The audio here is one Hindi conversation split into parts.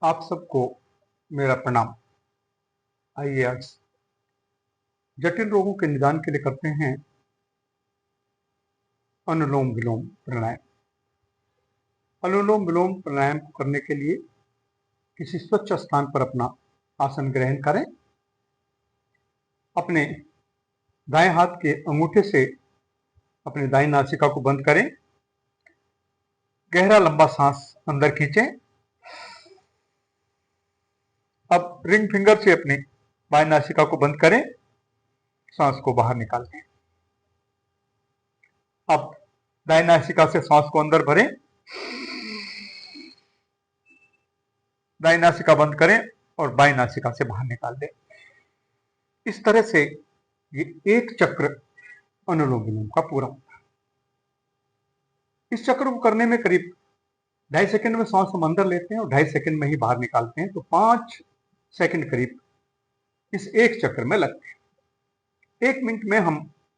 आप सबको मेरा प्रणाम। आइए आज जटिल रोगों के निदान के लिए करते हैं अनुलोम विलोम प्राणायाम। अनुलोम विलोम प्राणायाम को करने के लिए किसी स्वच्छ स्थान पर अपना आसन ग्रहण करें। अपने दाएं हाथ के अंगूठे से अपनी दाईं नासिका को बंद करें। गहरा लंबा सांस अंदर खींचें। अब रिंग फिंगर से अपनी बाएं नासिका को बंद करें, सांस को बाहर निकाल दें। अब दाएं नासिका से सांस को अंदर भरें, दाएं नासिका बंद करें और बाएं नासिका से बाहर निकाल दें। इस तरह से ये एक चक्र अनुलोम विलोम का पूरा होता है। इस चक्र को करने में करीब 2.5 सेकंड में सांस हम अंदर लेते हैं और 2.5 सेकंड में ही बाहर निकालते हैं, तो 5 सेकंड करीब इस एक चक्र में लगते हैं। 1 मिनट में हम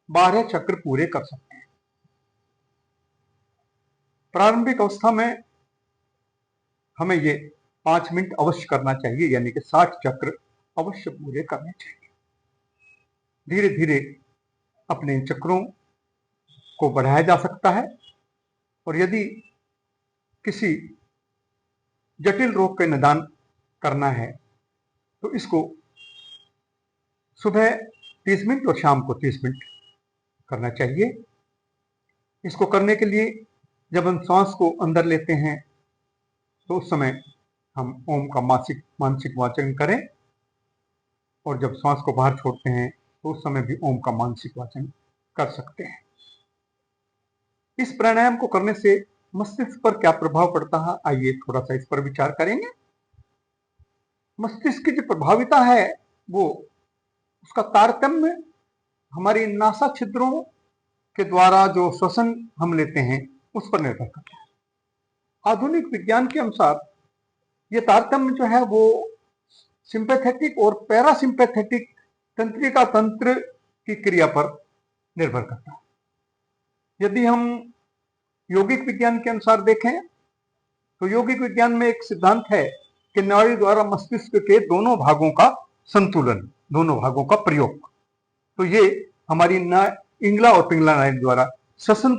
12 चक्र पूरे कर सकते हैं। प्रारंभिक अवस्था में हमें ये 5 मिनट अवश्य करना चाहिए, यानी कि 60 चक्र अवश्य पूरे करने चाहिए। धीरे धीरे अपने चक्रों को बढ़ाया जा सकता है और यदि किसी जटिल रोग का निदान करना है तो इसको सुबह 30 मिनट और शाम को 30 मिनट करना चाहिए। इसको करने के लिए जब हम सांस को अंदर लेते हैं तो उस समय हम ओम का मानसिक वाचन करें और जब सांस को बाहर छोड़ते हैं तो उस समय भी ओम का मानसिक वाचन कर सकते हैं। इस प्राणायाम को करने से मस्तिष्क पर क्या प्रभाव पड़ता है, आइए थोड़ा सा इस पर विचार करेंगे। मस्तिष्क की जो प्रभाविता है वो उसका तारतम्य हमारी नासा छिद्रों के द्वारा जो श्वसन हम लेते हैं उस पर निर्भर करता है। आधुनिक विज्ञान के अनुसार ये तारतम्य जो है वो सिंपैथेटिक और पैरासिम्पैथेटिक तंत्रिका तंत्र की क्रिया पर निर्भर करता है। यदि हम यौगिक विज्ञान के अनुसार देखें तो यौगिक विज्ञान में एक सिद्धांत है कि नाड़ी द्वारा मस्तिष्क के दोनों भागों का संतुलन, दोनों भागों का प्रयोग, तो ये हमारी इंगला और पिंगला नाड़ी द्वारा श्वसन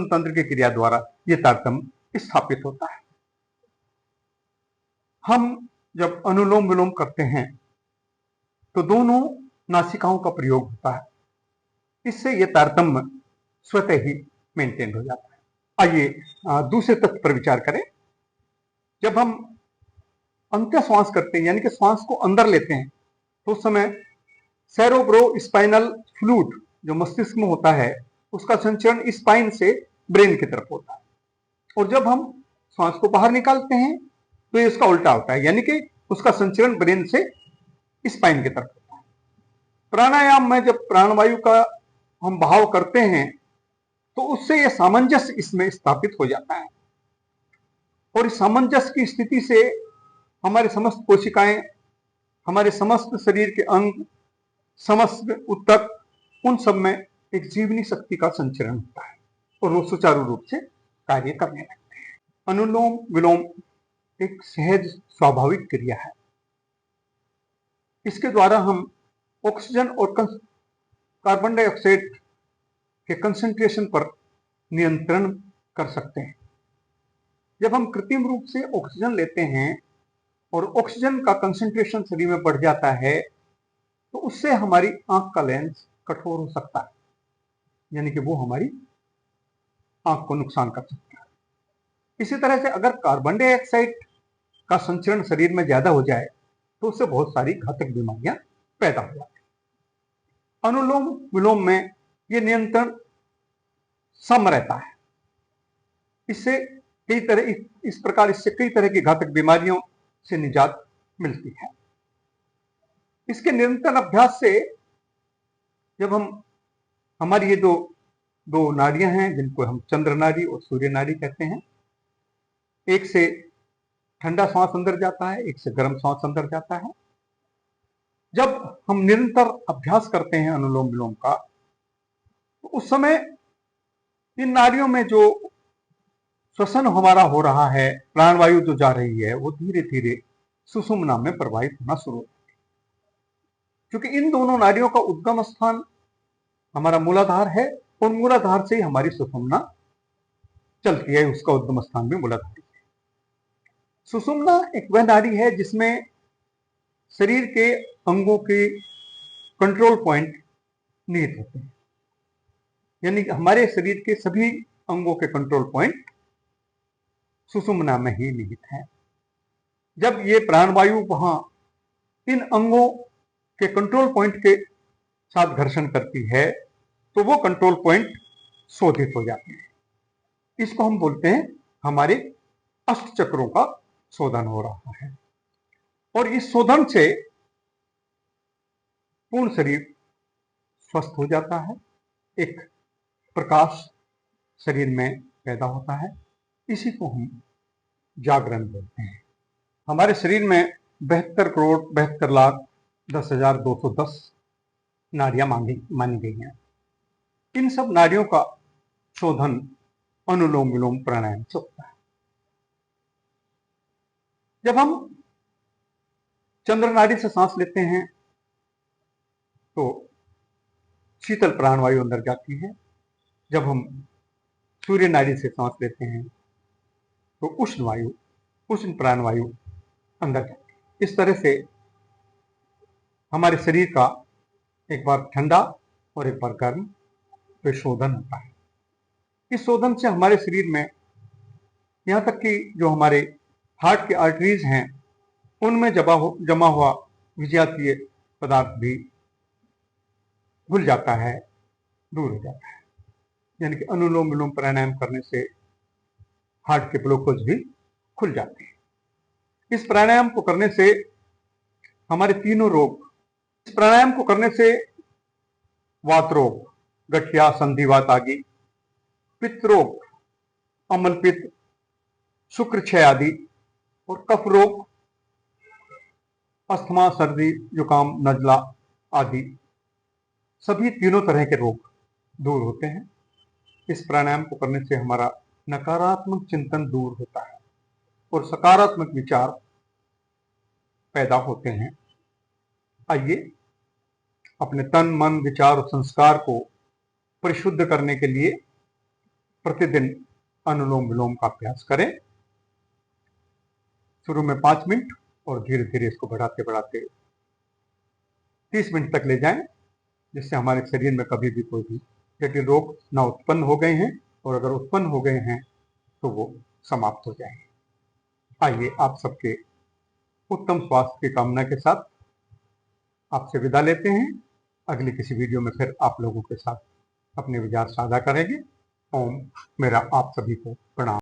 तंत्र की क्रिया द्वारा ये तारतम्य स्थापित होता है। हम जब अनुलोम विलोम करते हैं तो दोनों नासिकाओं का प्रयोग होता है, इससे यह तारतम्य स्वतः ही मेंटेन हो जाता है। आइए दूसरे तथ्य पर विचार करें। जब हम अंत्य श्वास करते हैं यानी कि श्वास को अंदर लेते हैं तो उस समय सेरेब्रो स्पाइनल फ्लूइड जो मस्तिष्क में होता है उसका संचरण स्पाइन से ब्रेन की तरफ होता है, और जब हम श्वास को बाहर निकालते हैं तो ये उसका उल्टा होता है, यानी कि उसका संचरण ब्रेन से स्पाइन की तरफ होता है। प्राणायाम में जब प्राणवायु का हम बहाव करते हैं तो उससे यह सामंजस्य इसमें स्थापित हो जाता है और इस सामंजस्य की स्थिति से हमारे समस्त कोशिकाएं, हमारे समस्त शरीर के अंग, समस्त ऊतक, उन सब में एक जीवनी शक्ति का संचरण होता है और वो सुचारू रूप से कार्य करने लगते हैं। अनुलोम विलोम एक सहज स्वाभाविक क्रिया है। इसके द्वारा हम ऑक्सीजन और कार्बन डाइऑक्साइड के कंसंट्रेशन पर नियंत्रण कर सकते हैं। जब हम कृत्रिम रूप से ऑक्सीजन लेते हैं और ऑक्सीजन का कंसंट्रेशन शरीर में बढ़ जाता है तो उससे हमारी आंख का लेंस कठोर हो सकता है, यानी कि वो हमारी आंख को नुकसान कर सकता है। इसी तरह से अगर कार्बन डाइऑक्साइड का संचरण शरीर में ज्यादा हो जाए तो उससे बहुत सारी घातक बीमारियां पैदा हो जाती हैं। अनुलोम विलोम में ये नियंत्रण सम रहता है। इससे इस प्रकार इससे कई तरह की घातक बीमारियों से निजात मिलती है। इसके निरंतर अभ्यास से जब हमारी ये दो नाड़ियां हैं जिनको हम चंद्र नाड़ी और सूर्य नाड़ी कहते हैं, एक से ठंडा श्वास अंदर जाता है, एक से गर्म श्वास अंदर जाता है। जब हम निरंतर अभ्यास करते हैं अनुलोम विलोम का तो उस समय इन नाड़ियों में जो श्वसन हमारा हो रहा है, प्राणवायु जो जा रही है वो धीरे धीरे सुषुम्ना में प्रवाहित होना शुरू होती है। क्योंकि इन दोनों नाड़ियों का उद्गम स्थान हमारा मूलाधार है और मूलाधार से ही हमारी सुषुम्ना चलती है, उसका उद्गम स्थान भी मूलाधार है। सुषुम्ना एक वह नाड़ी है जिसमें शरीर के अंगों के कंट्रोल पॉइंट निहित होते हैं, यानी कि हमारे शरीर के सभी अंगों के कंट्रोल पॉइंट सुषुम्ना में ही निहित है। जब ये प्राणवायु वहां इन अंगों के कंट्रोल पॉइंट के साथ घर्षण करती है तो वो कंट्रोल पॉइंट शोधित हो जाते हैं। इसको हम बोलते हैं हमारे अष्ट चक्रों का शोधन हो रहा है, और इस शोधन से पूर्ण शरीर स्वस्थ हो जाता है, एक प्रकाश शरीर में पैदा होता है। इसी को हम जागरण बोलते हैं। हमारे शरीर में 72,72,10,210 नाड़ियां मानी गई हैं। इन सब नाड़ियों का शोधन अनुलोम विलोम प्राणायाम से होता है। जब हम चंद्र नाड़ी से सांस लेते हैं तो शीतल प्राणवायु अंदर जाती है। जब हम सूर्य नाड़ी से सांस लेते हैं तो उष्ण प्राणवायु अंदर जाती है। इस तरह से हमारे शरीर का एक बार ठंडा और एक बार गर्म पे शोधन होता है। इस शोधन से हमारे शरीर में यहाँ तक कि जो हमारे हार्ट के आर्टरीज हैं उनमें जमा हुआ विजातीय पदार्थ भी घुल जाता है, दूर हो जाता है। यानी कि अनुलोम विलोम प्राणायाम करने से हार्ट के ग्लूकोज भी खुल जाते हैं। इस प्राणायाम को करने से हमारे तीनों रोग, इस प्राणायाम को करने से वात रोग, गठिया, संधिवात आदि, पित्त रोग, अम्ल पित्त, शुक्र क्षय आदि, और कफ रोग, अस्थमा, सर्दी, जुकाम, नजला आदि सभी तीनों तरह के रोग दूर होते हैं। इस प्राणायाम को करने से हमारा नकारात्मक चिंतन दूर होता है और सकारात्मक विचार पैदा होते हैं। आइए अपने तन, मन, विचार और संस्कार को परिशुद्ध करने के लिए प्रतिदिन अनुलोम विलोम का अभ्यास करें। शुरू में 5 मिनट और धीरे धीरे इसको बढ़ाते बढ़ाते 30 मिनट तक ले जाएं, जिससे हमारे शरीर में कभी भी कोई भी जटिल रोग ना उत्पन्न हो गए हैं, और अगर उत्पन्न हो गए हैं तो वो समाप्त हो जाएंगे। आइए आप सबके उत्तम स्वास्थ्य की कामना के साथ आपसे विदा लेते हैं। अगली किसी वीडियो में फिर आप लोगों के साथ अपने विचार साझा करेंगे। ओम। मेरा आप सभी को प्रणाम।